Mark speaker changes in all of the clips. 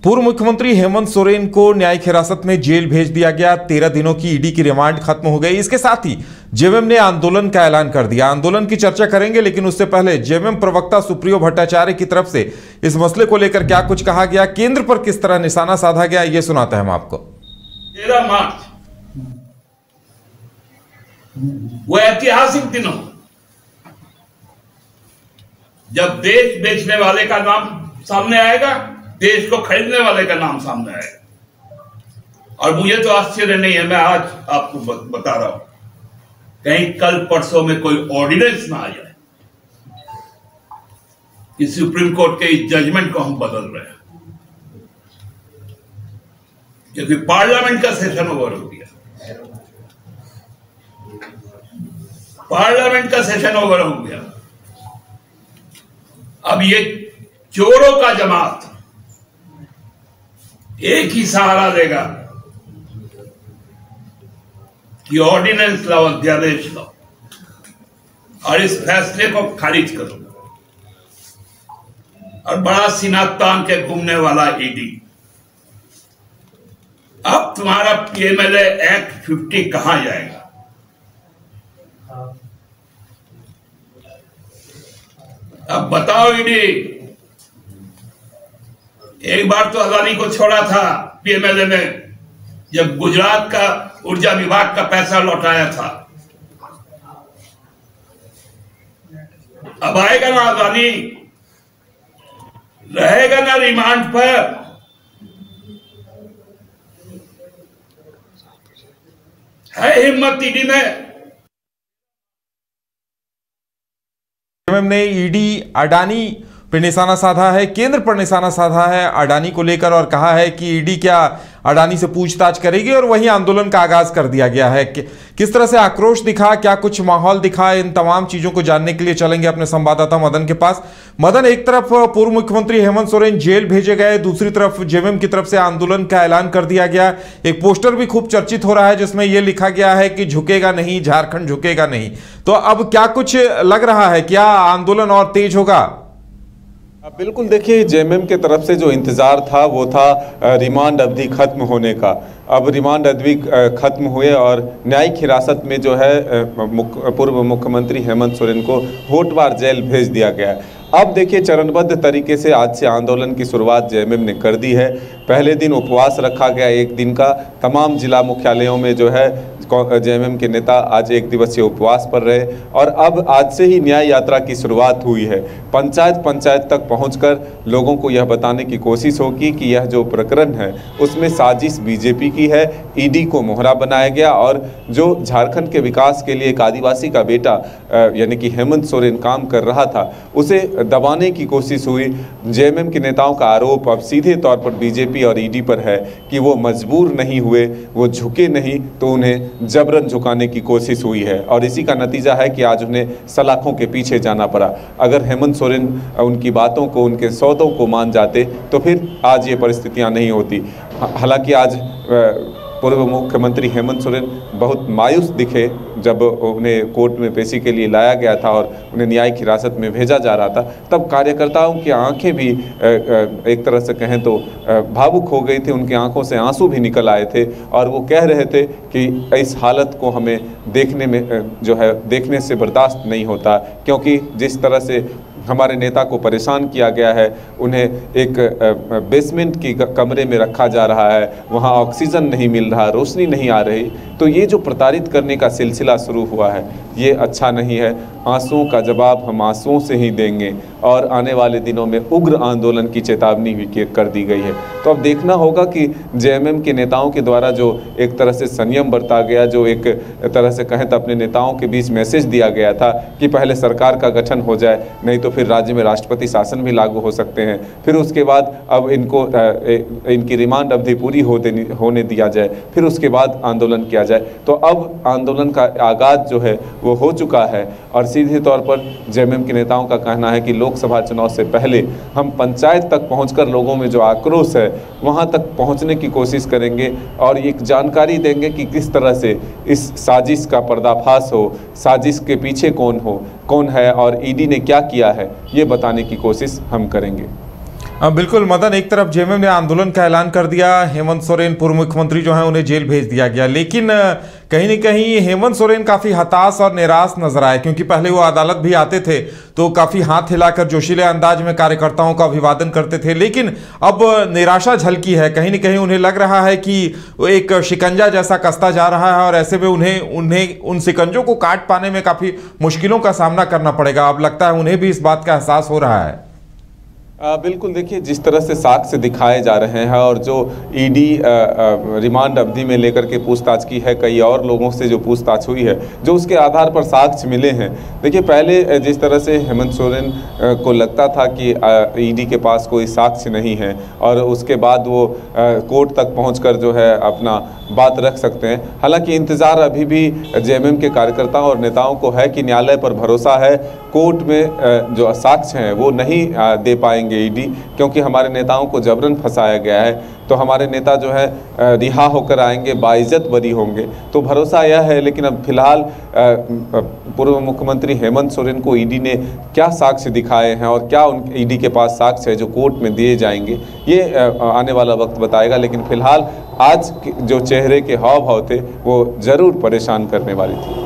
Speaker 1: पूर्व मुख्यमंत्री हेमंत सोरेन को न्यायिक हिरासत में जेल भेज दिया गया। 13 दिनों की ईडी की रिमांड खत्म हो गई। इसके साथ ही जेएमएम ने आंदोलन का ऐलान कर दिया। आंदोलन की चर्चा करेंगे, लेकिन उससे पहले जेएमएम प्रवक्ता सुप्रियो भट्टाचार्य की तरफ से इस मसले को लेकर क्या कुछ कहा गया, केंद्र पर किस तरह निशाना साधा गया, ये सुनाते हैं हम आपको।
Speaker 2: 13 मार्च वो ऐतिहासिक दिन हो जब देश बेचने वाले का नाम सामने आएगा, देश को खरीदने वाले का नाम सामने आएगा। और मुझे तो आश्चर्य नहीं है, मैं आज आपको बता रहा हूं, कहीं कल परसों में कोई ऑर्डिनेंस ना आ जाए कि सुप्रीम कोर्ट के इस जजमेंट को हम बदल रहे हैं, क्योंकि पार्लियामेंट का सेशन ओवर हो गया। पार्लियामेंट का सेशन ओवर हो गया। अब ये चोरों का जमात एक ही सहारा देगा कि ऑर्डिनेंस लाओ, अध्यादेश लाओ और इस फैसले को खारिज करो। और बड़ा सीना तान के घूमने वाला ईडी, अब तुम्हारा पीएमएलए एक्ट 50 कहां जाएगा? अब बताओ ईडी, एक बार तो अदानी को छोड़ा था पीएमएलए में जब गुजरात का ऊर्जा विभाग का पैसा लौटाया था। अब आएगा ना अदानी, रहेगा ना रिमांड पर? है हिम्मत ईडी में?
Speaker 1: जेएमएम ने ईडी अडानी पर निशाना साधा है, केंद्र पर निशाना साधा है अडानी को लेकर, और कहा है कि ईडी क्या अडानी से पूछताछ करेगी। और वहीं आंदोलन का आगाज कर दिया गया है। किस तरह से आक्रोश दिखा, क्या कुछ माहौल दिखा, इन तमाम चीजों को जानने के लिए चलेंगे अपने संवाददाता मदन के पास। मदन, एक तरफ पूर्व मुख्यमंत्री हेमंत सोरेन जेल भेजे गए, दूसरी तरफ जेएमएम की तरफ से आंदोलन का ऐलान कर दिया गया। एक पोस्टर भी खूब चर्चित हो रहा है जिसमें यह लिखा गया है कि झुकेगा नहीं, झारखंड झुकेगा नहीं। तो अब क्या कुछ लग रहा है, क्या आंदोलन और तेज होगा?
Speaker 3: बिल्कुल, देखिए, जेएमएम के तरफ से जो इंतज़ार था वो था रिमांड अवधि खत्म होने का। अब रिमांड अवधि खत्म हुए और न्यायिक हिरासत में जो है पूर्व मुख्यमंत्री हेमंत सोरेन को होटवार जेल भेज दिया गया। अब देखिए, चरणबद्ध तरीके से आज से आंदोलन की शुरुआत जेएमएम ने कर दी है। पहले दिन उपवास रखा गया, एक दिन का। तमाम जिला मुख्यालयों में जो है जेएमएम के नेता आज एक दिवसीय उपवास पर रहे। और अब आज से ही न्याय यात्रा की शुरुआत हुई है। पंचायत तक पहुंचकर लोगों को यह बताने की कोशिश होगी कि यह जो प्रकरण है उसमें साजिश बीजेपी की है, ईडी को मोहरा बनाया गया। और जो झारखंड के विकास के लिए एक आदिवासी का बेटा यानी कि हेमंत सोरेन काम कर रहा था, उसे दबाने की कोशिश हुई। जेएमएम के नेताओं का आरोप अब सीधे तौर पर बीजेपी और ईडी पर है कि वो मजबूर नहीं हुए, वो झुके नहीं, तो उन्हें जबरन झुकाने की कोशिश हुई है। और इसी का नतीजा है कि आज उन्हें सलाखों के पीछे जाना पड़ा। अगर हेमंत सोरेन उनकी बातों को, उनके सौदों को मान जाते तो फिर आज ये परिस्थितियां नहीं होती। हालांकि आज पूर्व मुख्यमंत्री हेमंत सोरेन बहुत मायूस दिखे जब उन्हें कोर्ट में पेशी के लिए लाया गया था और उन्हें न्यायिक हिरासत में भेजा जा रहा था। तब कार्यकर्ताओं की आंखें भी एक तरह से कहें तो भावुक हो गई थी, उनकी आंखों से आंसू भी निकल आए थे। और वो कह रहे थे कि इस हालत को हमें देखने से बर्दाश्त नहीं होता, क्योंकि जिस तरह से हमारे नेता को परेशान किया गया है, उन्हें एक बेसमेंट की कमरे में रखा जा रहा है, वहाँ ऑक्सीजन नहीं मिल रहा, रोशनी नहीं आ रही। तो ये जो प्रताड़ित करने का सिलसिला शुरू हुआ है, ये अच्छा नहीं है। आंसुओं का जवाब हम आंसुओं से ही देंगे। और आने वाले दिनों में उग्र आंदोलन की चेतावनी भी कर दी गई है। तो अब देखना होगा कि जेएमएम के नेताओं के द्वारा जो एक तरह से संयम बरता गया, जो एक तरह से कहें तो अपने नेताओं के बीच मैसेज दिया गया था कि पहले सरकार का गठन हो जाए, नहीं तो फिर राज्य में राष्ट्रपति शासन भी लागू हो सकते हैं, फिर उसके बाद अब इनकी रिमांड अवधि पूरी होने दिया जाए, फिर उसके बाद आंदोलन किया जाए। तो अब आंदोलन का आगाज जो है वो हो चुका है। और सीधे तौर पर जेएमएम के नेताओं का कहना है कि लोकसभा चुनाव से पहले हम पंचायत तक पहुंचकर लोगों में जो आक्रोश है वहां तक पहुंचने की कोशिश करेंगे और एक जानकारी देंगे कि किस तरह से इस साजिश का पर्दाफाश हो, साजिश के पीछे कौन है और ईडी ने क्या किया है, ये बताने की कोशिश हम करेंगे।
Speaker 1: बिल्कुल मदन, एक तरफ जेएमएम ने आंदोलन का ऐलान कर दिया, हेमंत सोरेन पूर्व मुख्यमंत्री जो हैं उन्हें जेल भेज दिया गया, लेकिन कहीं न कहीं हेमंत सोरेन काफी हताश और निराश नजर आए, क्योंकि पहले वो अदालत भी आते थे तो काफी हाथ हिलाकर जोशीले अंदाज में कार्यकर्ताओं का अभिवादन करते थे, लेकिन अब निराशा झलकी है। कहीं न कहीं उन्हें लग रहा है कि एक शिकंजा जैसा कसता जा रहा है और ऐसे में उन्हें उन शिकंजों को काट पाने में काफी मुश्किलों का सामना करना पड़ेगा। अब लगता है उन्हें भी इस बात का एहसास हो रहा है।
Speaker 3: बिल्कुल, देखिए जिस तरह से साक्ष्य दिखाए जा रहे हैं और जो ईडी रिमांड अवधि में लेकर के पूछताछ की है, कई और लोगों से जो पूछताछ हुई है, जो उसके आधार पर साक्ष्य मिले हैं। देखिए पहले जिस तरह से हेमंत सोरेन को लगता था कि ईडी के पास कोई साक्ष्य नहीं है और उसके बाद वो कोर्ट तक पहुंचकर जो है अपना बात रख सकते हैं। हालांकि इंतज़ार अभी भी जेएमएम के कार्यकर्ताओं और नेताओं को है कि न्यायालय पर भरोसा है, कोर्ट में जो साक्ष्य हैं वो नहीं दे पाएंगे ईडी, क्योंकि हमारे नेताओं को जबरन फंसाया गया है। तो हमारे नेता जो है रिहा होकर आएंगे, बाइज्जत बरी होंगे, तो भरोसा यह है। लेकिन अब फिलहाल पूर्व मुख्यमंत्री हेमंत सोरेन को ईडी ने क्या साक्ष्य दिखाए हैं और क्या उन ईडी के पास साक्ष्य है जो कोर्ट में दिए जाएंगे, ये आने वाला वक्त बताएगा। लेकिन फिलहाल आज जो चेहरे के हाव भाव थे वो ज़रूर परेशान करने वाली थी।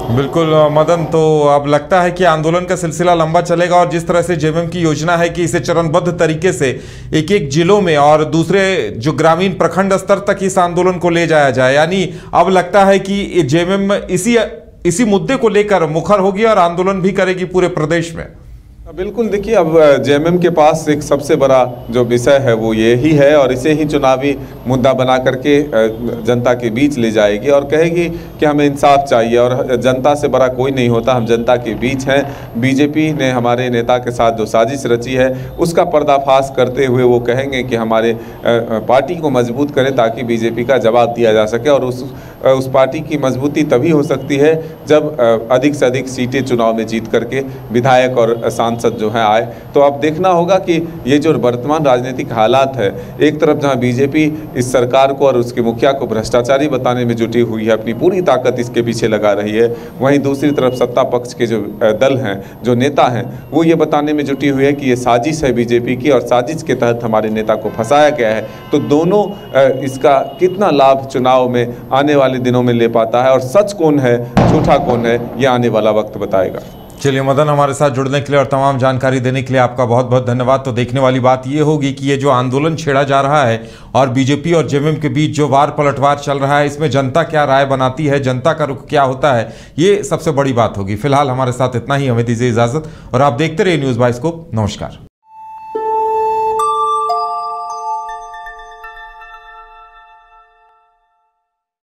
Speaker 1: बिल्कुल मदन, तो अब लगता है कि आंदोलन का सिलसिला लंबा चलेगा और जिस तरह से जेएमएम की योजना है कि इसे चरणबद्ध तरीके से एक एक जिलों में और दूसरे जो ग्रामीण प्रखंड स्तर तक इस आंदोलन को ले जाया जाए, यानी अब लगता है कि जेएमएम इसी मुद्दे को लेकर मुखर होगी और आंदोलन भी करेगी पूरे प्रदेश में।
Speaker 3: बिल्कुल, देखिए अब जेएमएम के पास एक सबसे बड़ा जो विषय है वो यही है और इसे ही चुनावी मुद्दा बना करके जनता के बीच ले जाएगी और कहेगी कि हमें इंसाफ चाहिए और जनता से बड़ा कोई नहीं होता, हम जनता के बीच हैं। बीजेपी ने हमारे नेता के साथ जो साजिश रची है उसका पर्दाफाश करते हुए वो कहेंगे कि हमारे पार्टी को मजबूत करें ताकि बीजेपी का जवाब दिया जा सके। और उस पार्टी की मजबूती तभी हो सकती है जब अधिक से अधिक सीटें चुनाव में जीत करके विधायक और सांसद जो हैं आए। तो अब देखना होगा कि ये जो वर्तमान राजनीतिक हालात है, एक तरफ जहां बीजेपी इस सरकार को और उसके मुखिया को भ्रष्टाचारी बताने में जुटी हुई है, अपनी पूरी ताकत इसके पीछे लगा रही है, वहीं दूसरी तरफ सत्ता पक्ष के जो दल हैं, जो नेता हैं, वो ये बताने में जुटी हुई है कि ये साजिश है बीजेपी की और साजिश के तहत हमारे नेता को फंसाया गया है। तो दोनों इसका कितना लाभ चुनाव में आने वाले दिनों में ले पाता है और सच कौन है झूठा कौन है, ये आने वाला वक्त बताएगा।
Speaker 1: चलिए मदन, हमारे साथ जुड़ने के लिए और तमाम जानकारी देने के लिए आपका बहुत बहुत धन्यवाद। तो देखने वाली बात ये होगी कि ये जो आंदोलन छेड़ा जा रहा है और बीजेपी और जेएमएम के बीच जो वार पलटवार चल रहा है, इसमें जनता क्या राय बनाती है, जनता का रुख क्या होता है, ये सबसे बड़ी बात होगी। फिलहाल हमारे साथ इतना ही, हमें दीजिए इजाजत और आप देखते रहिए न्यूज़ बाइस्कोप। नमस्कार।